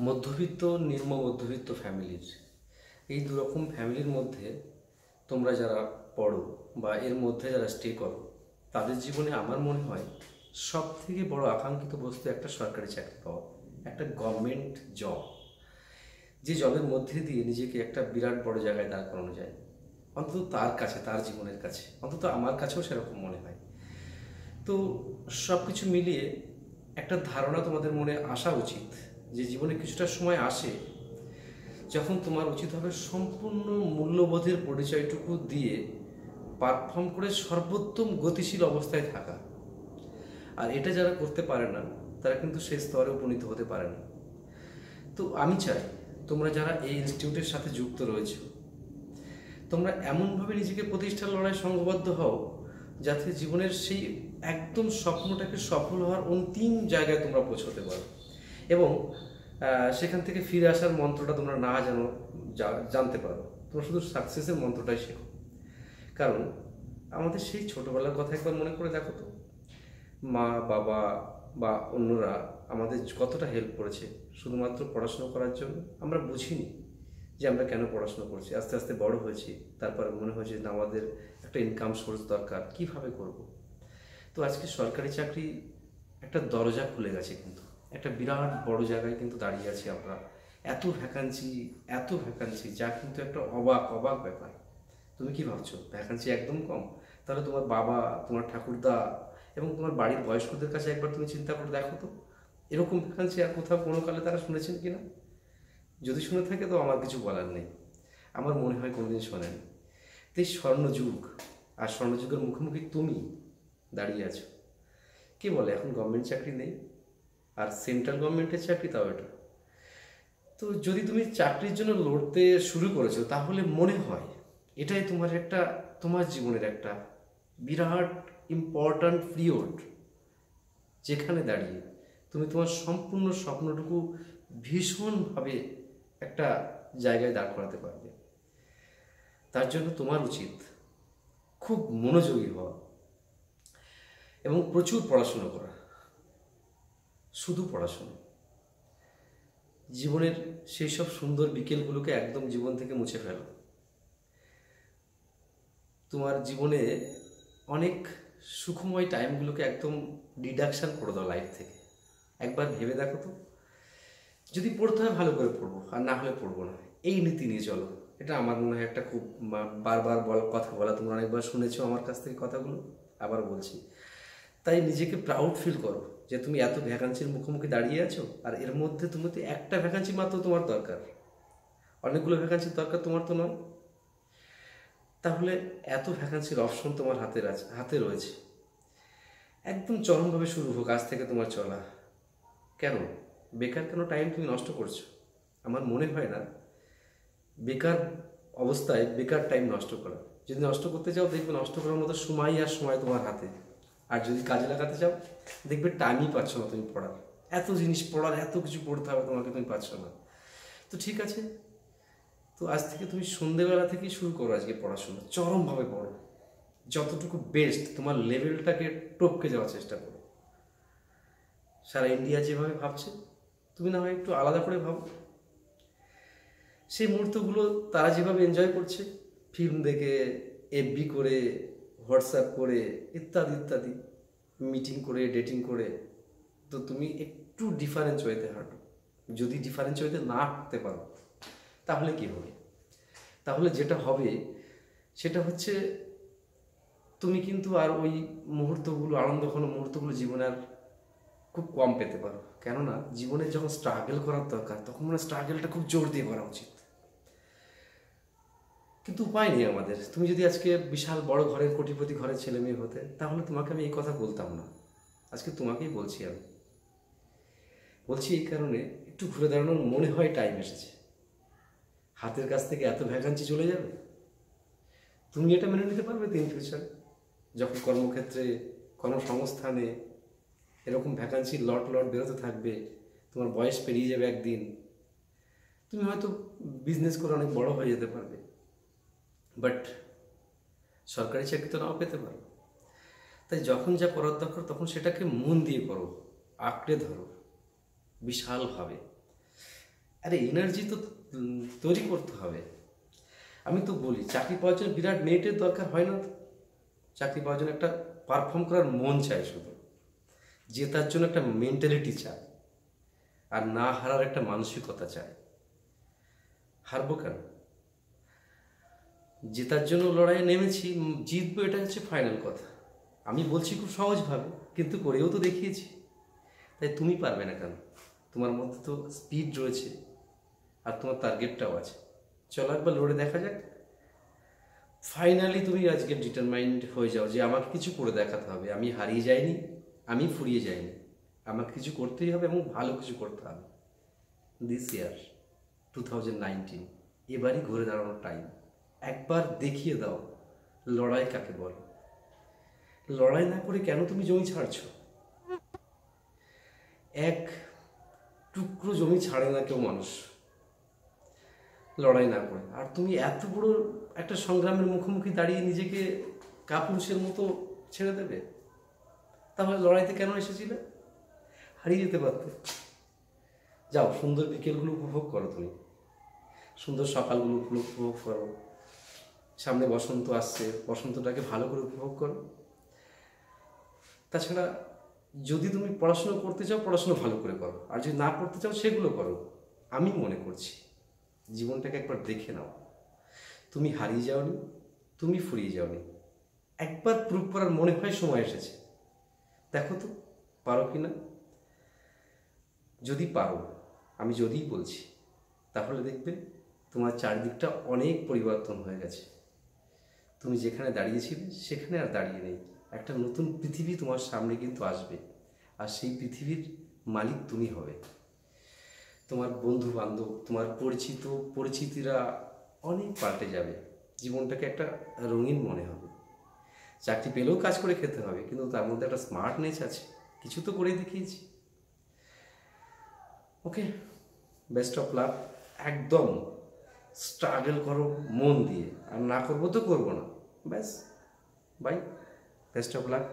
মধ্যবিত্ত নিম্ন মধ্যবিত্ত ফ্যামিলির এই দুরকম ফ্যামিলির মধ্যে তোমরা যারা পড়ো বা এর মধ্যে যারা স্টে করো, তাদের জীবনে আমার মনে হয় সব থেকে বড় আকাঙ্ক্ষিত বস্তু একটা সরকারি চাকরি পাওয়া, একটা গভর্নমেন্ট জব, যে জবের মধ্যে দিয়ে নিজেকে একটা বিরাট বড় জায়গায় দাঁড় করানো যায়। অন্তত তার কাছে, তার জীবনের কাছে, অন্তত আমার কাছেও সেরকম মনে হয়। তো সব কিছু মিলিয়ে একটা ধারণা তোমাদের মনে আসা উচিত যে জীবনে কিছুটা সময় আসে যখন তোমার উচিত হবে সম্পূর্ণ মূল্যবোধের পরিচয়টুকু দিয়ে পারফর্ম করে সর্বোত্তম গতিশীল অবস্থায় থাকা। আর এটা যারা করতে পারে না তারা কিন্তু সেই স্তরে উপনীত হতে পারে না। তো আমি চাই তোমরা যারা এই ইনস্টিটিউটের সাথে যুক্ত রয়েছে, তোমরা এমনভাবে নিজেকে প্রতিষ্ঠার লড়াই সংঘবদ্ধ হও যাতে জীবনের সেই একদম স্বপ্নটাকে সফল হওয়ার অন্তিম জায়গায় তোমরা পৌঁছতে পারো, এবং সেখান থেকে ফিরে আসার মন্ত্রটা তোমরা না জানতে পারো। তোমরা শুধু সাকসেসের মন্ত্রটাই শেখো। কারণ আমাদের সেই ছোটোবেলার কথা একবার মনে করে দেখো তো, মা বাবা বা অন্যরা আমাদের কতটা হেল্প করেছে শুধুমাত্র পড়াশোনা করার জন্য। আমরা বুঝিনি যে আমরা কেন পড়াশোনা করছি। আস্তে আস্তে বড় হয়েছি, তারপরে মনে হয়েছে যে আমাদের একটা ইনকাম সোর্স দরকার, কিভাবে করব। তো আজকে সরকারি চাকরি একটা দরজা খুলে গেছে, কিন্তু একটা বিরাট বড় জায়গায় কিন্তু দাঁড়িয়ে আছি আমরা। এত ভ্যাকান্সি, যা কিন্তু একটা অবাক অবাক ব্যাপার। তুমি কি ভাবছো ভ্যাকান্সি একদম কম? তাহলে তোমার বাবা, তোমার ঠাকুরদা এবং তোমার বাড়ির বয়স্কদের কাছে একবার তুমি চিন্তা করে দেখো তো, এরকম ভ্যাকান্সি আর কোথাও কোনো কালে তারা শুনেছেন কিনা। যদি শুনে থাকে তো আমার কিছু বলার নেই, আমার মনে হয় কোনোদিন শোনেন। তো এই স্বর্ণযুগ, আর স্বর্ণযুগের মুখোমুখি তুমি দাঁড়িয়ে আছো। কে বলে এখন গভর্নমেন্ট চাকরি নেই? আর সেন্ট্রাল গভর্নমেন্টের চাকরি, তাও এটা। তো যদি তুমি চাকরির জন্য লড়তে শুরু করেছো, তাহলে মনে হয় এটাই তোমার জীবনের একটা বিরাট ইম্পর্ট্যান্ট পিরিয়ড, যেখানে দাঁড়িয়ে তুমি তোমার সম্পূর্ণ স্বপ্নটুকু ভীষণভাবে একটা জায়গায় দাঁড় করাতে পারবে। তার জন্য তোমার উচিত খুব মনোযোগী হওয়া এবং প্রচুর পড়াশোনা করা। শুধু পড়াশোনা, জীবনের সেই সব সুন্দর বিকেলগুলোকে একদম জীবন থেকে মুছে ফেলো। তোমার জীবনে অনেক সুখময় টাইমগুলোকে একদম ডিডাকশান করে দাও লাইফ থেকে। একবার ভেবে দেখো তো, যদি পড়তে হয় ভালো করে পড়বো, আর না হলে পড়বো না, এই নীতি নিয়ে চলো। এটা আমার মনে হয় একটা খুব বারবার কথা বলা, তোমরা অনেকবার শুনেছো আমার কাছ থেকে কথাগুলো, আবার বলছি। তাই নিজেকে প্রাউড ফিল করো যে তুমি এত ভ্যাকান্সির মুখোমুখি দাঁড়িয়ে আছো, আর এর মধ্যে তুমি তো একটা ভ্যাকান্সি মাত্র তোমার দরকার, অনেকগুলো ভ্যাকান্সির দরকার তোমার তো নয়। তাহলে এত ভ্যাকান্সির অপশন তোমার হাতে রয়েছে। একদম চরমভাবে শুরু হোক আজ থেকে তোমার চলা। কেন বেকার, কেন টাইম তুমি নষ্ট করছো? আমার মনে হয় না বেকার অবস্থায় বেকার টাইম নষ্ট করা। যদি নষ্ট করতে চাও, দেখবে নষ্ট করার মতো সময় তোমার হাতে। আর যদি কাজে লাগাতে চাও, দেখবে টাইমই পাচ্ছ না তুমি পড়ার। এত জিনিস পড়ার, এত কিছু পড়তে হবে তোমাকে, তুমি পাচ্ছ না। তো ঠিক আছে, তো আজ থেকে তুমি সন্ধেবেলা থেকেই শুরু করো আজকে পড়াশোনা, চরমভাবে পড়ো, যতটুকু বেস্ট তোমার লেভেলটাকে টপকে যাওয়ার চেষ্টা করো। সারা ইন্ডিয়া যেভাবে ভাবছে, তুমি না হয় একটু আলাদা করে ভাবো। সেই মুহূর্তগুলো তারা যেভাবে এনজয় করছে, ফিল্ম দেখে, এফবি করে, হোয়াটসঅ্যাপ করে, ইত্যাদি ইত্যাদি, মিটিং করে, ডেটিং করে, তো তুমি একটু ডিফারেন্স ওয়েতে হাঁটো। যদি ডিফারেন্স ওয়েতে না হাঁটতে পারো, তাহলে কি হবে? তাহলে যেটা হবে সেটা হচ্ছে তুমি কিন্তু আর ওই মুহূর্তগুলো, আনন্দঘন মুহূর্তগুলো জীবনে আর খুব কম পেতে পারো। কেননা জীবনে যখন স্ট্রাগল করার দরকার, তখন মানে স্ট্রাগলটা খুব জোর দিয়ে করা উচিত। কিন্তু উপায় নেই আমাদের। তুমি যদি আজকে বিশাল বড় ঘরের, কোটিপতি ঘরের ছেলে মেয়ে হতে, তাহলে তোমাকে আমি এই কথা বলতাম না। আজকে তোমাকেই বলছি। আমি বলছি এই কারণে, একটু ঘুরে দাঁড়ানোর মনে হয় টাইম এসেছে। হাতের কাছ থেকে এত ভ্যাকান্সি চলে যাবে, তুমি এটা মেনে নিতে পারবে ইন ফিউচার? যখন কর্মক্ষেত্রে, কর্মসংস্থানে এরকম ভ্যাকান্সি লট বেরোতে থাকবে, তোমার বয়স পেরিয়ে যাবে একদিন, তুমি হয়তো বিজনেস করে অনেক বড় হয়ে যেতে পারবে, বাট সরকারি চাকরি তো নাও পেতে পারো। তাই যখন যা করার দরকার, তখন সেটাকে মন দিয়ে করো, আঁকড়ে ধরো বিশালভাবে। আরে এনার্জি তো তৈরি করতে হবে। আমি তো বলি চাকরি পাওয়ার জন্য বিরাট মেরিটের দরকার হয় না তো। চাকরি পাওয়ার জন্য একটা পারফর্ম করার মন চাই শুধু, জেতার জন্য একটা মেন্টালিটি চাই, আর না হারার একটা মানসিকতা চাই। হারবো কেন? জেতার জন্য লড়াইয়ে নেমেছি, জিতবো, এটা হচ্ছে ফাইনাল কথা। আমি বলছি খুব সহজভাবে, কিন্তু করেও তো দেখিয়েছি। তাই তুমি পারবে না কেন? তোমার মধ্যে তো স্পিড রয়েছে, আর তোমার টার্গেটটাও আছে। চলো একবার লড়ে দেখা যাক। ফাইনালি তুমি আজকে ডিটারমাইন্ড হয়ে যাও যে আমাকে কিছু করে দেখাতে হবে। আমি হারিয়ে যাইনি, আমি ফুরিয়ে যাইনি, আমাকে কিছু করতেই হবে এবং ভালো কিছু করতে হবে। দিস ইয়ার 2019 এবারই ঘুরে দাঁড়ানোর টাইম। একবার দেখিয়ে দাও লড়াই কাকে বলে। লড়াই না করে কেন তুমি জমি ছাড়ছো? এক টুকরো জমি ছাড়ে না কেউ মানুষ লড়াই না করে। আর তুমি এত বড় একটা সংগ্রামের মুখোমুখি দাঁড়িয়ে নিজেকে কাপুরুষের মতো ছেড়ে দেবে? তাহলে লড়াইতে কেন এসেছিলে? হারিয়ে যেতে পারতে। যাও, সুন্দর বিকেলগুলো উপভোগ করো, তুমি সুন্দর সকালগুলো উপভোগ করো। সামনে বসন্ত আসছে, বসন্তটাকে ভালো করে উপভোগ করো। তাছাড়া যদি তুমি পড়াশোনা করতে চাও, পড়াশোনা ভালো করে করো, আর যদি না করতে চাও সেগুলো করো। আমি মনে করছি জীবনটাকে একবার দেখে নাও। তুমি হারিয়ে যাওনি, তুমি ফুরিয়ে যাওনি। একবার প্রুভ করার মনে হয় সময় এসেছে। দেখো তো পারো কি না। যদি পারো, আমি যদিই বলছি, তাহলে দেখবে তোমার চারিদিকটা অনেক পরিবর্তন হয়ে গেছে। তুমি যেখানে দাঁড়িয়েছিলে সেখানে আর দাঁড়িয়ে নেই। একটা নতুন পৃথিবী তোমার সামনে কিন্তু আসবে, আর সেই পৃথিবীর মালিক তুমি হবে। তোমার বন্ধু বান্ধব, তোমার পরিচিতিরা অনেক পাল্টে যাবে। জীবনটাকে একটা রঙিন মনে হবে। চাকরি পেলেও কাজ করে খেতে হবে, কিন্তু তার মধ্যে একটা স্মার্টনেস আছে। কিছু তো করে দেখিয়েছি। ওকে, বেস্ট অফ লাক। একদম স্ট্রাগল করো মন দিয়ে, আর না করবো তো করবো না, ব্যাস। Bye, best of lakh.